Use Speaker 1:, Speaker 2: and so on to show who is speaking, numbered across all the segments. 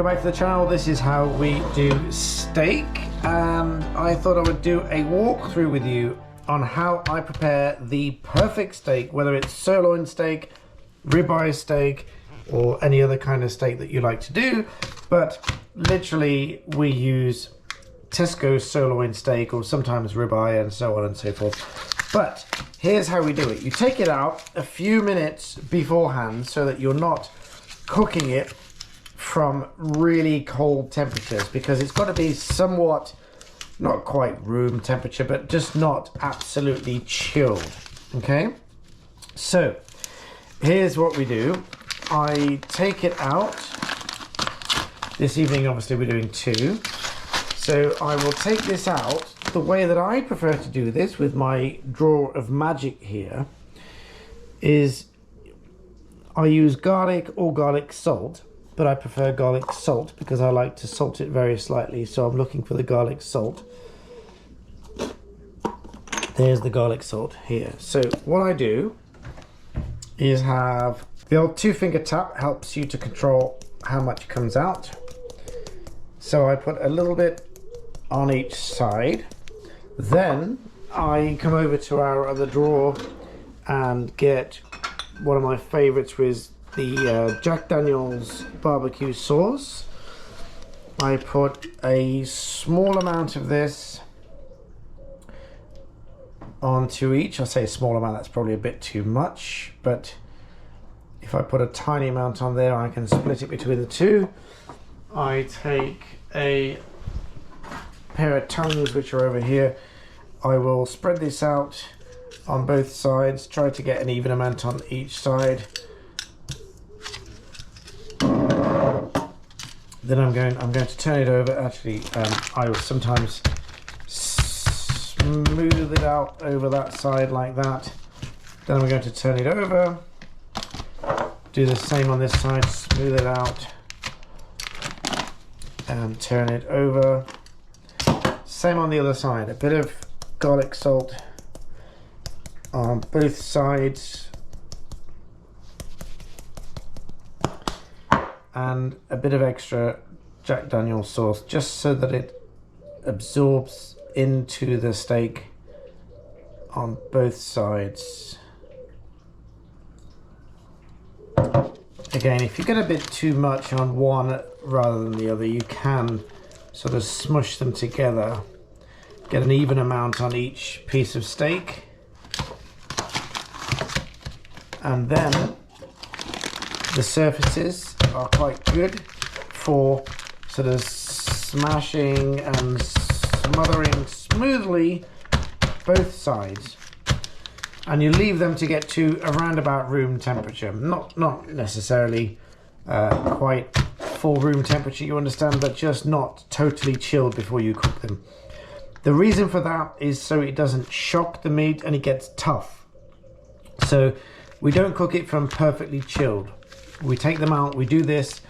Speaker 1: welcome back to the channel. This is how we do steak, and I thought I would do a walkthrough with you on how I prepare the perfect steak, whether it's sirloin steak, ribeye steak, or any other kind of steak that you like to do. But literally we use Tesco sirloin steak, or sometimes ribeye, and so on and so forth. But here's how we do it. You take it out a few minutes beforehand so that you're not cooking it from really cold temperatures, because it's got to be somewhat, not quite room temperature, but just not absolutely chilled. Okay, so here's what we do. I take it out. This evening obviously we're doing two, so I will take this out. The way that I prefer to do this with my drawer of magic here is I use garlic or garlic salt, but I prefer garlic salt because I like to salt it very slightly, so I'm looking for the garlic salt. There's the garlic salt here. So what I do is have the old 2-finger tap, helps you to control how much comes out. So I put a little bit on each side. Then I come over to our other drawer and get one of my favorites, with the Jack Daniel's barbecue sauce. I put a small amount of this onto each. I say a small amount, that's probably a bit too much, but if I put a tiny amount on there, I can split it between the two. I take a pair of tongs, which are over here. I will spread this out on both sides, try to get an even amount on each side. Then I'm going to turn it over. Actually, I will sometimes smooth it out over that side like that. Then I'm going to turn it over. Do the same on this side, smooth it out and turn it over. Same on the other side. A bit of garlic salt on both sides, and a bit of extra Jack Daniel's sauce, just so that it absorbs into the steak on both sides. Again, if you get a bit too much on one rather than the other, you can sort of smush them together, get an even amount on each piece of steak. And then the surfaces are quite good for sort of smashing and smothering smoothly both sides. And you leave them to get to around about room temperature. Not necessarily quite full room temperature, you understand, but just not totally chilled before you cook them. The reason for that is so it doesn't shock the meat and it gets tough. So we don't cook it from perfectly chilled. We take them out, we do this.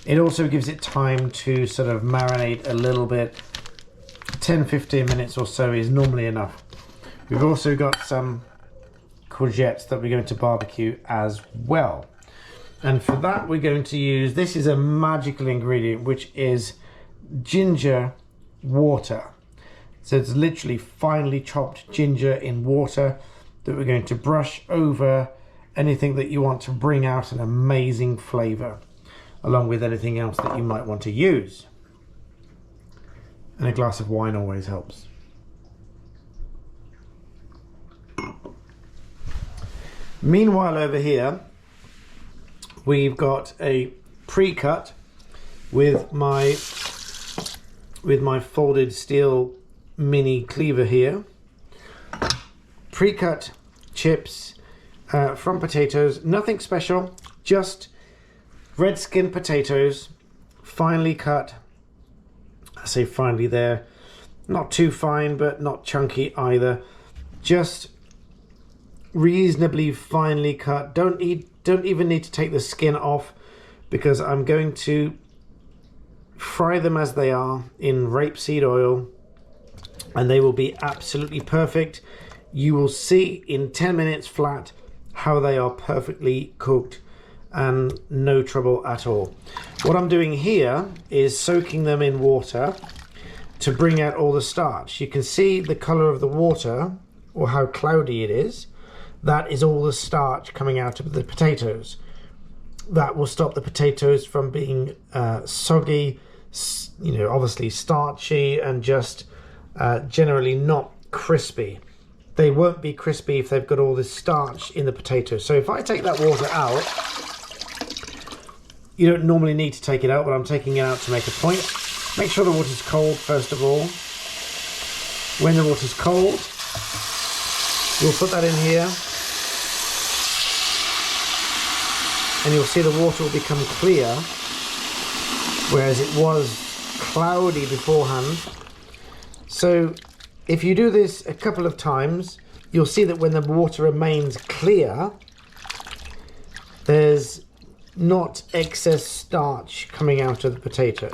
Speaker 1: It also gives it time to sort of marinate a little bit. 10-15 minutes or so is normally enough. We've also got some courgettes that we're going to barbecue as well. And for that we're going to use, this is a magical ingredient, which is ginger water. So it's literally finely chopped ginger in water that we're going to brush over anything that you want to bring out an amazing flavor, along with anything else that you might want to use. And a glass of wine always helps. Meanwhile, over here we've got a pre-cut with my folded steel mini cleaver here. Pre-cut chips from potatoes, nothing special, just red skin potatoes, finely cut. I say finely there, not too fine but not chunky either, just reasonably finely cut. Don't even need to take the skin off, because I'm going to fry them as they are in rapeseed oil, and they will be absolutely perfect. You will see in 10 minutes flat how they are perfectly cooked and no trouble at all. What I'm doing here is soaking them in water to bring out all the starch. You can see the color of the water, or how cloudy it is. That is all the starch coming out of the potatoes. That will stop the potatoes from being soggy, you know, obviously starchy, and just generally not crispy. They won't be crispy if they've got all this starch in the potato. So if I take that water out, you don't normally need to take it out, but I'm taking it out to make a point. Make sure the water's cold first of all. When the water's cold, we'll put that in here. And you'll see the water will become clear, whereas it was cloudy beforehand. So if you do this a couple of times, you'll see that when the water remains clear, there's not excess starch coming out of the potato.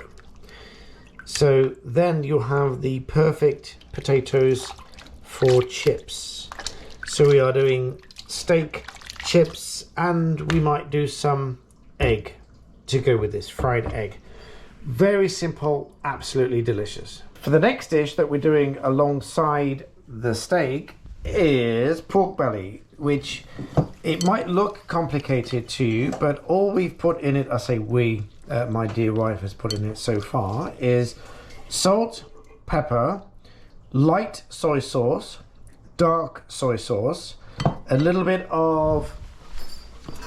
Speaker 1: So then you'll have the perfect potatoes for chips. So we are doing steak, chips, and we might do some egg to go with this, fried egg. Very simple, absolutely delicious. For the next dish that we're doing alongside the steak is pork belly, which it might look complicated to you, but all we've put in it, I say we, my dear wife has put in it so far, is salt, pepper, light soy sauce, dark soy sauce, a little bit of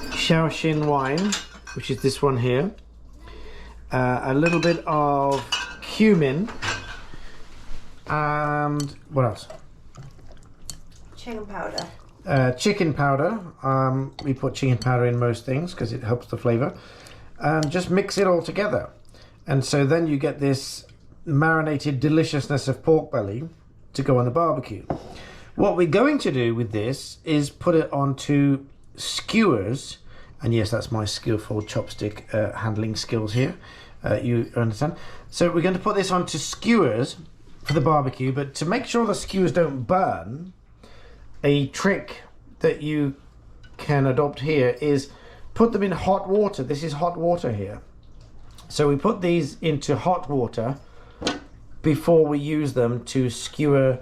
Speaker 1: Shaoxin wine, which is this one here, a little bit of cumin, and what else?
Speaker 2: Chicken powder.
Speaker 1: Chicken powder. We put chicken powder in most things because it helps the flavor. And just mix it all together. And so then you get this marinated deliciousness of pork belly to go on the barbecue. What we're going to do with this is put it onto skewers. And yes, that's my skillful chopstick handling skills here. You understand? So we're going to put this onto skewers for the barbecue, but to make sure the skewers don't burn, a trick that you can adopt here is put them in hot water. This is hot water here. So we put these into hot water before we use them to skewer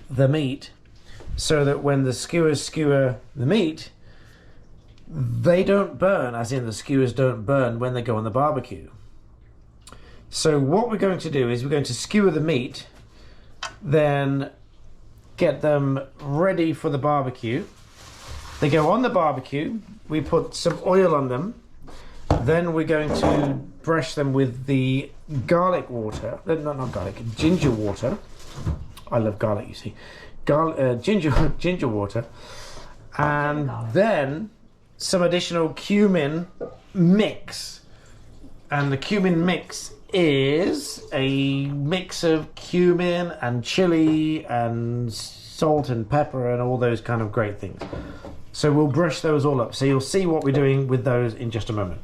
Speaker 1: the meat, so that when the skewers skewer the meat, they don't burn, as in the skewers don't burn when they go on the barbecue. So what we're going to do is we're going to skewer the meat, then get them ready for the barbecue. They go on the barbecue, we put some oil on them, then we're going to brush them with the garlic water, not garlic, ginger water. I love garlic, you see. Ginger water, and then some additional cumin mix. And the cumin mix is a mix of cumin and chili and salt and pepper and all those kind of great things. So we'll brush those all up. So you'll see what we're doing with those in just a moment.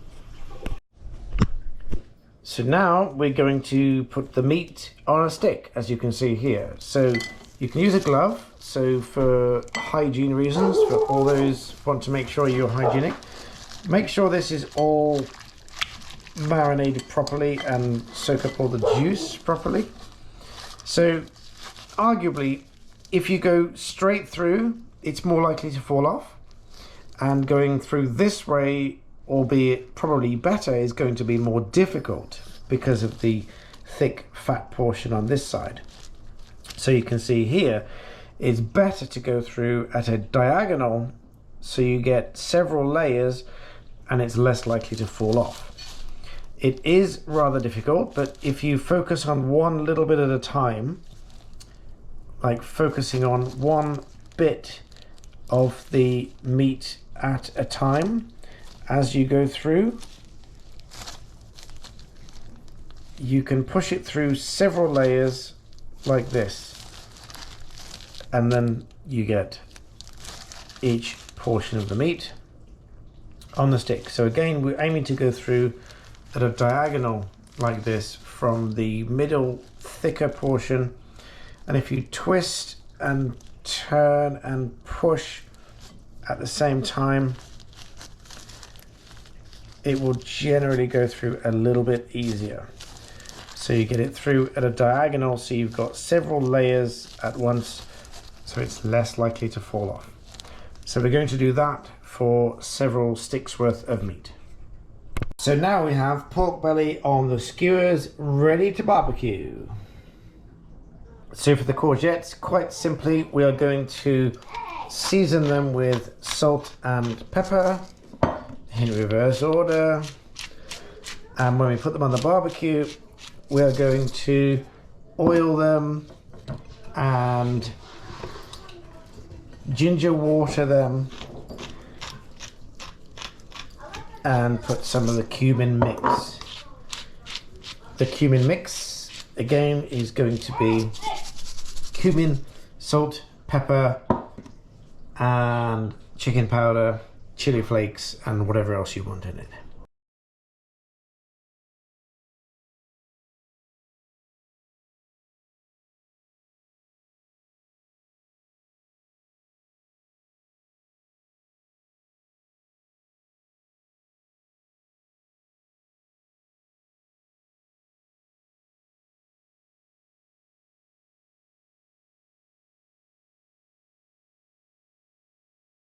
Speaker 1: So now we're going to put the meat on a stick, as you can see here. So you can use a glove. So for hygiene reasons, for all those who want to make sure you're hygienic, make sure this is all marinated properly and soak up all the juice properly. So arguably, if you go straight through, it's more likely to fall off, and going through this way, albeit probably better, is going to be more difficult because of the thick fat portion on this side. So you can see here, it's better to go through at a diagonal so you get several layers and it's less likely to fall off. It is rather difficult, but if you focus on one little bit at a time, like focusing on one bit of the meat at a time as you go through, you can push it through several layers like this, and then you get each portion of the meat on the stick. So again, we're aiming to go through at a diagonal like this from the middle thicker portion, and if you twist and turn and push at the same time, it will generally go through a little bit easier. So you get it through at a diagonal, so you've got several layers at once, so it's less likely to fall off. So we're going to do that for several sticks worth of meat. So now we have pork belly on the skewers ready to barbecue. So for the courgettes, quite simply, we are going to season them with salt and pepper in reverse order. And when we put them on the barbecue, we are going to oil them and ginger water them and put some of the cumin mix. The cumin mix again is going to be cumin, salt, pepper and chicken powder, chili flakes and whatever else you want in it.